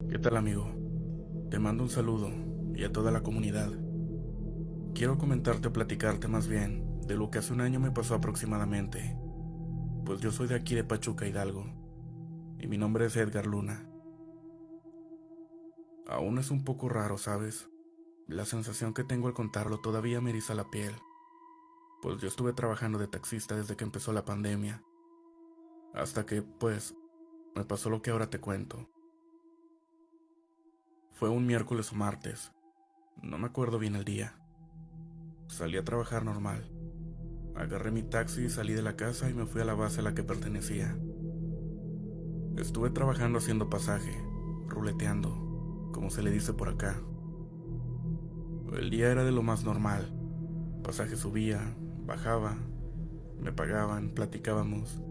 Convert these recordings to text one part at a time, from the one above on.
¿Qué tal, amigo? Te mando un saludo y a toda la comunidad. Quiero comentarte o platicarte más bien de lo que hace un año me pasó aproximadamente, pues yo soy de aquí de Pachuca, Hidalgo, y mi nombre es Edgar Luna. Aún es un poco raro, ¿sabes? La sensación que tengo al contarlo todavía me eriza la piel, pues yo estuve trabajando de taxista desde que empezó la pandemia, hasta que, pues, me pasó lo que ahora te cuento. Fue un miércoles o martes, no me acuerdo bien el día. Salí a trabajar normal. Agarré mi taxi y salí de la casa y me fui a la base a la que pertenecía. Estuve trabajando haciendo pasaje, ruleteando, como se le dice por acá. El día era de lo más normal. Pasaje subía, bajaba, me pagaban, platicábamos.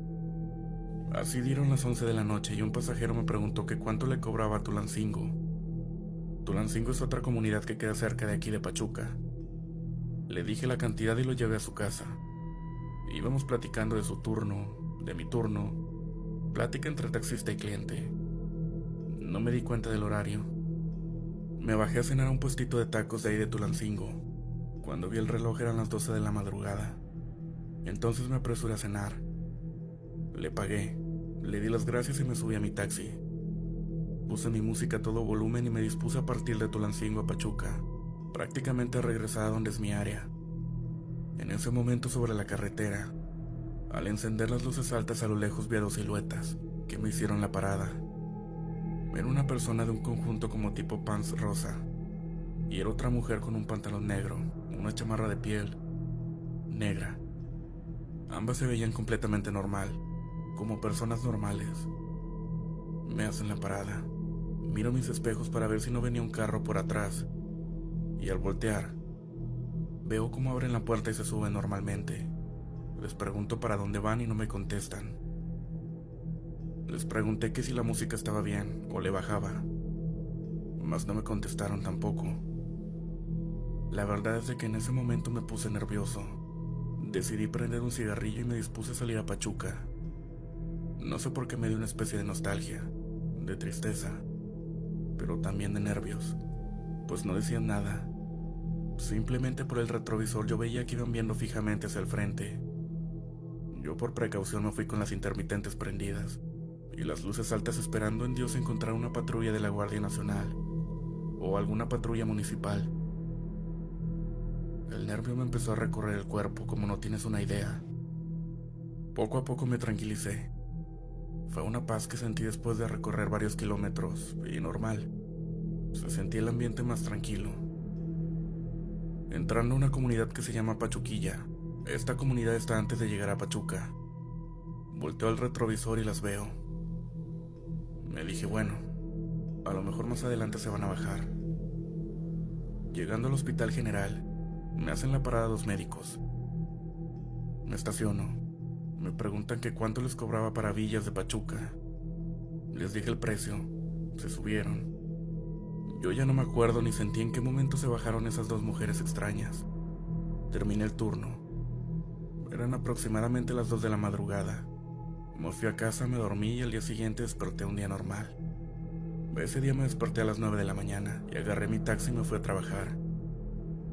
Así dieron las 11 de la noche y un pasajero me preguntó que cuánto le cobraba a Tulancingo. Tulancingo es otra comunidad que queda cerca de aquí de Pachuca. Le dije la cantidad y lo llevé a su casa. Íbamos platicando de su turno, de mi turno, plática entre taxista y cliente. No me di cuenta del horario. Me bajé a cenar a un puestito de tacos de ahí de Tulancingo. Cuando vi el reloj eran las 12 de la madrugada. Entonces me apresuré a cenar. Le pagué, le di las gracias y me subí a mi taxi. Puse mi música a todo volumen y me dispuse a partir de Tulancingo a Pachuca, prácticamente a regresar a donde es mi área. En ese momento sobre la carretera, al encender las luces altas a lo lejos vi a dos siluetas que me hicieron la parada. Era una persona de un conjunto como tipo pants rosa y era otra mujer con un pantalón negro, una chamarra de piel negra. Ambas se veían completamente normal, como personas normales. Me hacen la parada. Miro mis espejos para ver si no venía un carro por atrás y al voltear veo cómo abren la puerta y se suben normalmente. Les pregunto para dónde van y no me contestan. Les pregunté que si la música estaba bien o le bajaba, mas no me contestaron tampoco. La verdad es de que en ese momento me puse nervioso. Decidí prender un cigarrillo y me dispuse a salir a Pachuca. No sé por qué me dio una especie de nostalgia, de tristeza, pero también de nervios, pues no decían nada. Simplemente por el retrovisor yo veía que iban viendo fijamente hacia el frente. Yo por precaución me fui con las intermitentes prendidas y las luces altas esperando en Dios encontrar una patrulla de la Guardia Nacional o alguna patrulla municipal. El nervio me empezó a recorrer el cuerpo como no tienes una idea. Poco a poco me tranquilicé. Fue una paz que sentí después de recorrer varios kilómetros y normal. Se sentía el ambiente más tranquilo. Entrando a una comunidad que se llama Pachuquilla. Esta comunidad está antes de llegar a Pachuca. Volteo al retrovisor y las veo. Me dije, bueno, a lo mejor más adelante se van a bajar. Llegando al hospital general, me hacen la parada dos médicos. Me estaciono. Me preguntan que cuánto les cobraba para Villas de Pachuca. Les dije el precio. Se subieron. Yo ya no me acuerdo ni sentí en qué momento se bajaron esas dos mujeres extrañas. Terminé el turno. Eran aproximadamente las 2 de la madrugada. Me fui a casa, me dormí y al día siguiente desperté un día normal. Ese día me desperté a las 9 de la mañana y agarré mi taxi y me fui a trabajar.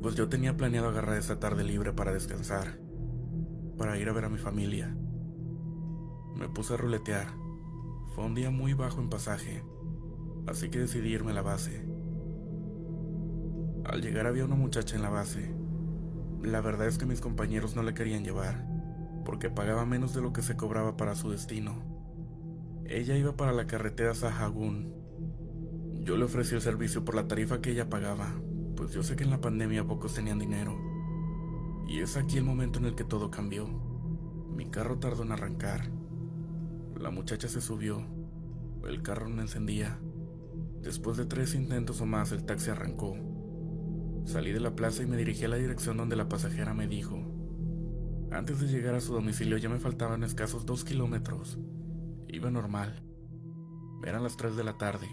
Pues yo tenía planeado agarrar esa tarde libre para descansar, para ir a ver a mi familia. Me puse a ruletear. Fue un día muy bajo en pasaje, así que decidí irme a la base. Al llegar había una muchacha en la base. La verdad es que mis compañeros no la querían llevar, porque pagaba menos de lo que se cobraba para su destino. Ella iba para la carretera Sahagún. Yo le ofrecí el servicio por la tarifa que ella pagaba, pues yo sé que en la pandemia pocos tenían dinero. Y es aquí el momento en el que todo cambió. Mi carro tardó en arrancar. La muchacha se subió. El carro no encendía. Después de 3 intentos o más, el taxi arrancó. Salí de la plaza y me dirigí a la dirección donde la pasajera me dijo. Antes de llegar a su domicilio ya me faltaban escasos 2 kilómetros. Iba normal. Eran las 3 de la tarde,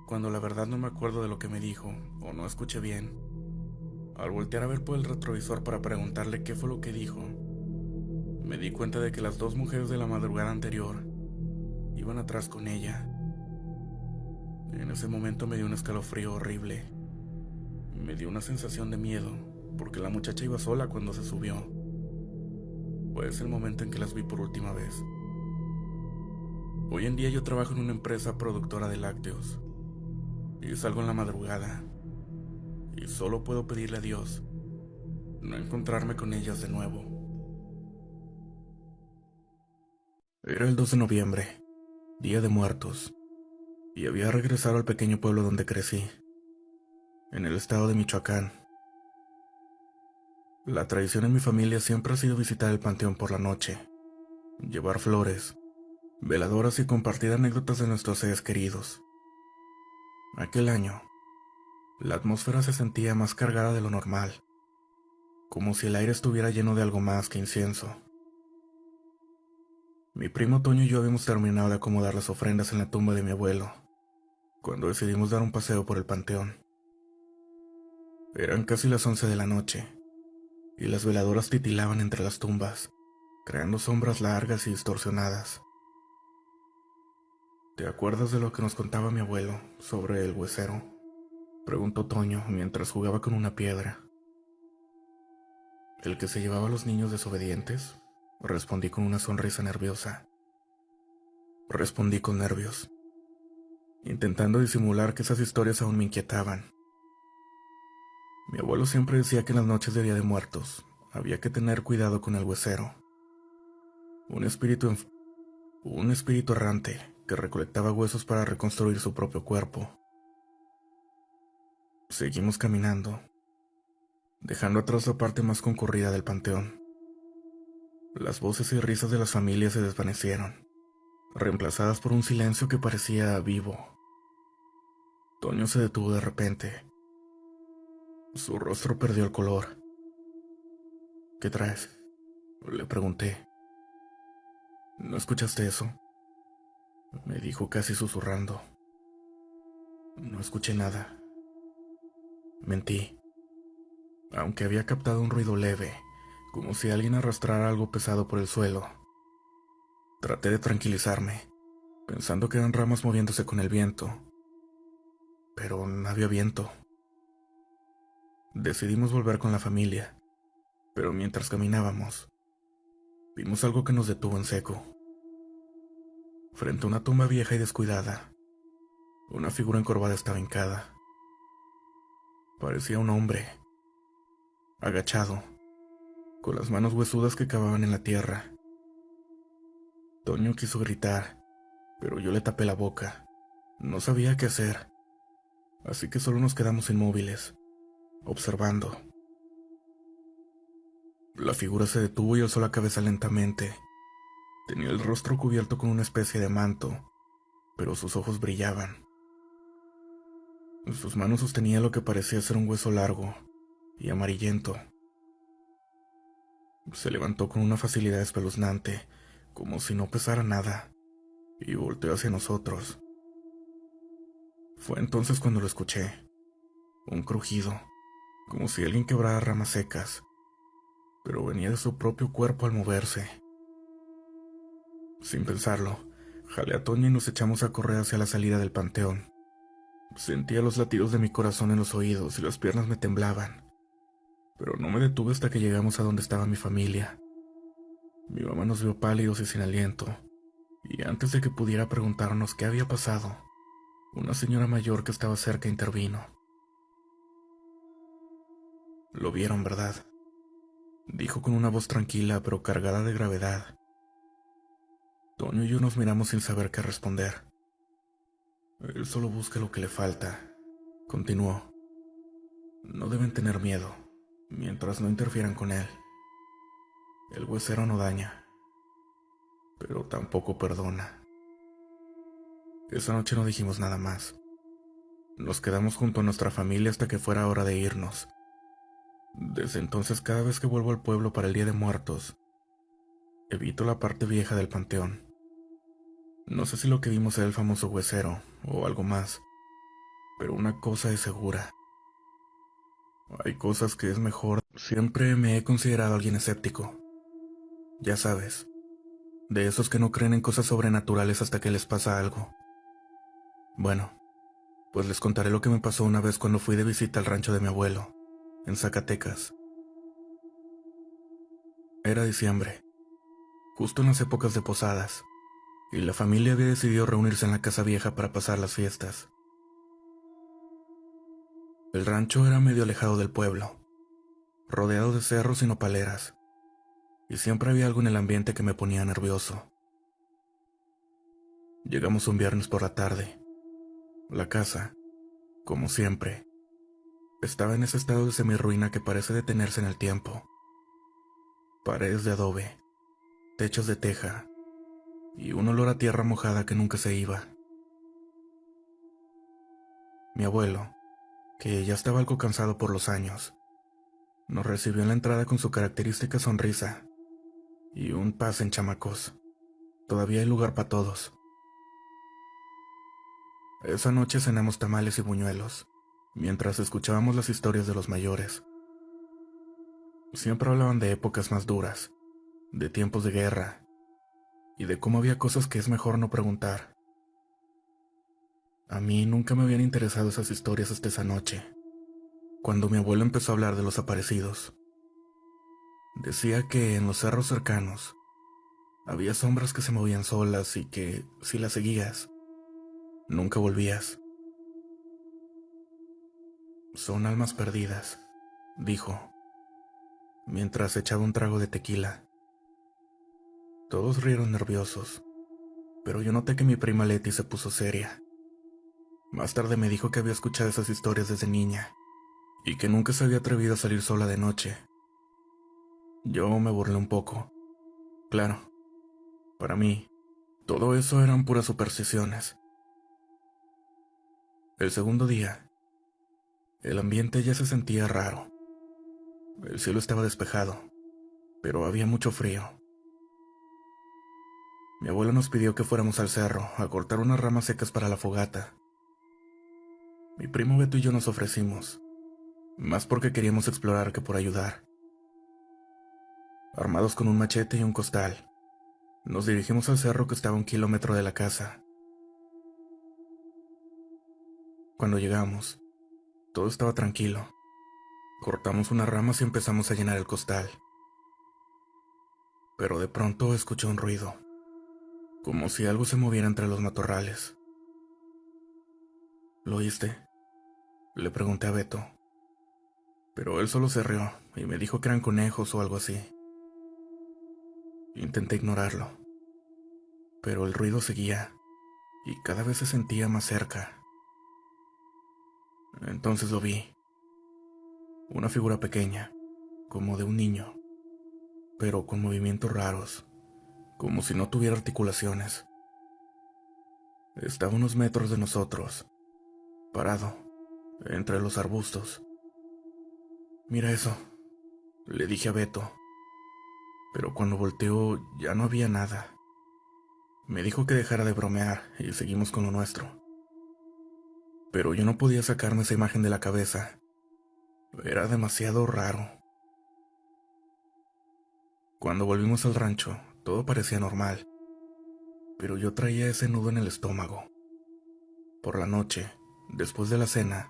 cuando la verdad no me acuerdo de lo que me dijo, o no escuché bien. Al voltear a ver por el retrovisor para preguntarle qué fue lo que dijo, me di cuenta de que las dos mujeres de la madrugada anterior iban atrás con ella. En ese momento me dio un escalofrío horrible. Me dio una sensación de miedo, porque la muchacha iba sola cuando se subió. Pues el momento en que las vi por última vez. Hoy en día yo trabajo en una empresa productora de lácteos. Y salgo en la madrugada. Y solo puedo pedirle a Dios no encontrarme con ellas de nuevo. Era el 2 de noviembre, Día de Muertos, y había regresado al pequeño pueblo donde crecí, en el estado de Michoacán. La tradición en mi familia siempre ha sido visitar el panteón por la noche, llevar flores, veladoras y compartir anécdotas de nuestros seres queridos. Aquel año, la atmósfera se sentía más cargada de lo normal, como si el aire estuviera lleno de algo más que incienso. Mi primo Toño y yo habíamos terminado de acomodar las ofrendas en la tumba de mi abuelo, cuando decidimos dar un paseo por el panteón. Eran casi las 11 de la noche, y las veladoras titilaban entre las tumbas, creando sombras largas y distorsionadas. ¿Te acuerdas de lo que nos contaba mi abuelo sobre el huesero?, preguntó Toño mientras jugaba con una piedra. ¿El que se llevaba a los niños desobedientes?, respondí con una sonrisa nerviosa. Respondí con nervios, intentando disimular que esas historias aún me inquietaban. Mi abuelo siempre decía que en las noches de Día de Muertos había que tener cuidado con el huesero, un espíritu errante que recolectaba huesos para reconstruir su propio cuerpo. Seguimos caminando, dejando atrás la parte más concurrida del panteón. Las voces y risas de las familias se desvanecieron, reemplazadas por un silencio que parecía vivo. Toño se detuvo de repente. Su rostro perdió el color. ¿Qué traes?, le pregunté. ¿No escuchaste eso?, me dijo casi susurrando. No escuché nada. Mentí. Aunque había captado un ruido leve, como si alguien arrastrara algo pesado por el suelo. Traté de tranquilizarme, pensando que eran ramas moviéndose con el viento. Pero no había viento. Decidimos volver con la familia, pero mientras caminábamos, vimos algo que nos detuvo en seco. Frente a una tumba vieja y descuidada, una figura encorvada estaba hincada. Parecía un hombre, agachado, con las manos huesudas que cavaban en la tierra. Toño quiso gritar, pero yo le tapé la boca. No sabía qué hacer, así que solo nos quedamos inmóviles, observando. La figura se detuvo y alzó la cabeza lentamente. Tenía el rostro cubierto con una especie de manto, pero sus ojos brillaban. En sus manos sostenía lo que parecía ser un hueso largo y amarillento. Se levantó con una facilidad espeluznante, como si no pesara nada, y volteó hacia nosotros. Fue entonces cuando lo escuché. Un crujido, como si alguien quebrara ramas secas, pero venía de su propio cuerpo al moverse. Sin pensarlo, jalé a Toño y nos echamos a correr hacia la salida del panteón. Sentía los latidos de mi corazón en los oídos y las piernas me temblaban, pero no me detuve hasta que llegamos a donde estaba mi familia. Mi mamá nos vio pálidos y sin aliento, y antes de que pudiera preguntarnos qué había pasado, una señora mayor que estaba cerca intervino. «Lo vieron, ¿verdad?», dijo con una voz tranquila pero cargada de gravedad. Toño y yo nos miramos sin saber qué responder. «Él solo busca lo que le falta», continuó. «No deben tener miedo, mientras no interfieran con él. El huesero no daña, pero tampoco perdona». Esa noche no dijimos nada más. Nos quedamos junto a nuestra familia hasta que fuera hora de irnos. Desde entonces, cada vez que vuelvo al pueblo para el Día de Muertos, evito la parte vieja del panteón. No sé si lo que vimos era el famoso huesero o algo más, pero una cosa es segura. Hay cosas que es mejor. Siempre me he considerado alguien escéptico. Ya sabes, de esos que no creen en cosas sobrenaturales hasta que les pasa algo. Bueno, Pues les contaré lo que me pasó una vez cuando fui de visita al rancho de mi abuelo, en Zacatecas. Era diciembre, justo en las épocas de posadas, y la familia había decidido reunirse en la casa vieja para pasar las fiestas. El rancho era medio alejado del pueblo, rodeado de cerros y nopaleras, y siempre había algo en el ambiente que me ponía nervioso. Llegamos un viernes por la tarde. La casa, como siempre, estaba en ese estado de semirruina que parece detenerse en el tiempo. Paredes de adobe, techos de teja, y un olor a tierra mojada que nunca se iba. Mi abuelo, que ya estaba algo cansado por los años, nos recibió en la entrada con su característica sonrisa y un pasen, chamacos. Todavía hay lugar para todos. Esa noche cenamos tamales y buñuelos, mientras escuchábamos las historias de los mayores. Siempre hablaban de épocas más duras, de tiempos de guerra, y de cómo había cosas que es mejor no preguntar. A mí nunca me habían interesado esas historias hasta esa noche, cuando mi abuelo empezó a hablar de los aparecidos. Decía que en los cerros cercanos había sombras que se movían solas y que, si las seguías, nunca volvías. Son almas perdidas, dijo, mientras echaba un trago de tequila. Todos rieron nerviosos, pero yo noté que mi prima Leti se puso seria. Más tarde me dijo que había escuchado esas historias desde niña y que nunca se había atrevido a salir sola de noche. Yo me burlé un poco. Claro, para mí, todo eso eran puras supersticiones. El segundo día, el ambiente ya se sentía raro. El cielo estaba despejado, pero había mucho frío. Mi abuelo nos pidió que fuéramos al cerro a cortar unas ramas secas para la fogata. Mi primo Beto y yo nos ofrecimos, más porque queríamos explorar que por ayudar. Armados con un machete y un costal, nos dirigimos al cerro que estaba a 1 kilómetro de la casa. Cuando llegamos, todo estaba tranquilo. Cortamos unas ramas y empezamos a llenar el costal. Pero de pronto escuché un ruido, como si algo se moviera entre los matorrales. ¿Lo oíste?, le pregunté a Beto. Pero él solo se rió y me dijo que eran conejos o algo así. Intenté ignorarlo, pero el ruido seguía y cada vez se sentía más cerca. Entonces lo vi. Una figura pequeña, como de un niño, pero con movimientos raros, como si no tuviera articulaciones. Estaba a unos metros de nosotros, parado, entre los arbustos. «Mira eso», le dije a Beto, pero cuando volteó ya no había nada. Me dijo que dejara de bromear y seguimos con lo nuestro. Pero yo no podía sacarme esa imagen de la cabeza. Era demasiado raro. Cuando volvimos al rancho, todo parecía normal, pero yo traía ese nudo en el estómago. Por la noche, después de la cena,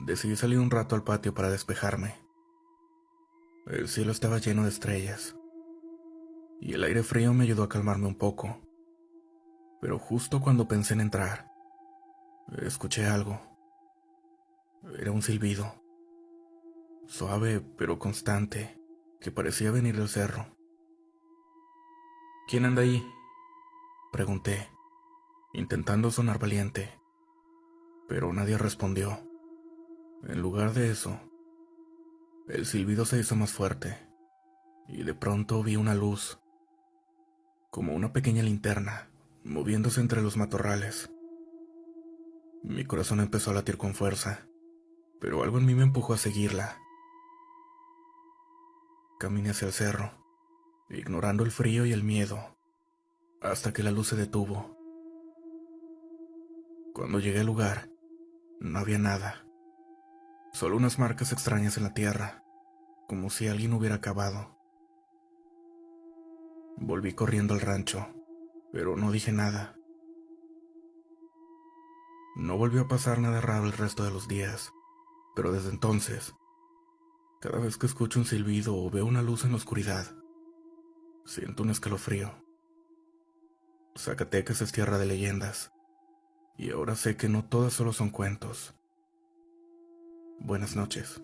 decidí salir un rato al patio para despejarme. El cielo estaba lleno de estrellas, y el aire frío me ayudó a calmarme un poco. Pero justo cuando pensé en entrar, escuché algo. Era un silbido, suave pero constante, que parecía venir del cerro. «¿Quién anda ahí?», pregunté, intentando sonar valiente, pero nadie respondió. En lugar de eso, el silbido se hizo más fuerte, y de pronto vi una luz, como una pequeña linterna, moviéndose entre los matorrales. Mi corazón empezó a latir con fuerza, pero algo en mí me empujó a seguirla. Caminé hacia el cerro, ignorando el frío y el miedo, hasta que la luz se detuvo. Cuando llegué al lugar, no había nada, solo unas marcas extrañas en la tierra, como si alguien hubiera cavado. Volví corriendo al rancho, pero no dije nada. No volvió a pasar nada raro el resto de los días, pero desde entonces, cada vez que escucho un silbido o veo una luz en la oscuridad, siento un escalofrío. Zacatecas es tierra de leyendas, y ahora sé que no todas solo son cuentos. Buenas noches.